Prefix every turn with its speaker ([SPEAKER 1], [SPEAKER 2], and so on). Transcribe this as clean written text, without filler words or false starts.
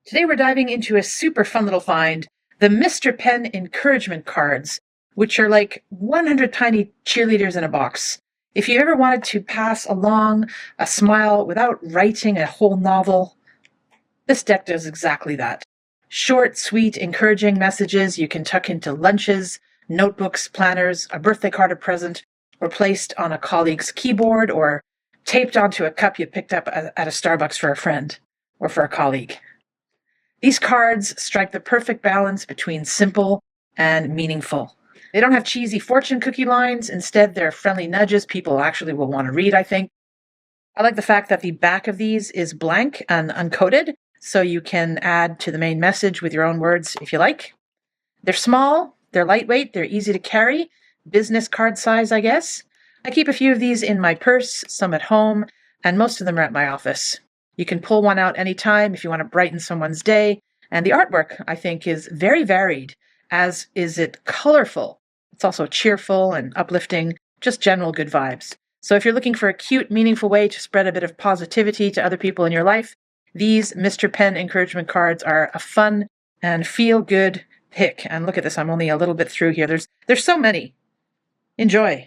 [SPEAKER 1] Today we're diving into a super fun little find, the Mr. Penn encouragement cards, which are like 100 tiny cheerleaders in a box. If you ever wanted to pass along a smile without writing a whole novel, this deck does exactly that. Short, sweet, encouraging messages you can tuck into lunches, notebooks, planners, a birthday card or present, or placed on a colleague's keyboard, or taped onto a cup you picked up at a Starbucks for a friend or for a colleague. These cards strike the perfect balance between simple and meaningful. They don't have cheesy fortune cookie lines. Instead, they're friendly nudges people actually will want to read, I think. I like the fact that the back of these is blank and uncoded, so you can add to the main message with your own words if you like. They're small, they're lightweight, they're easy to carry. Business card size, I guess. I keep a few of these in my purse, some at home, and most of them are at my office. You can pull one out anytime if you want to brighten someone's day. And the artwork, I think, is very varied, as is it colorful. It's also cheerful and uplifting, just general good vibes. So if you're looking for a cute, meaningful way to spread a bit of positivity to other people in your life, these Mr. Penn encouragement cards are a fun and feel-good pick. And look at this, I'm only a little bit through here. There's so many. Enjoy.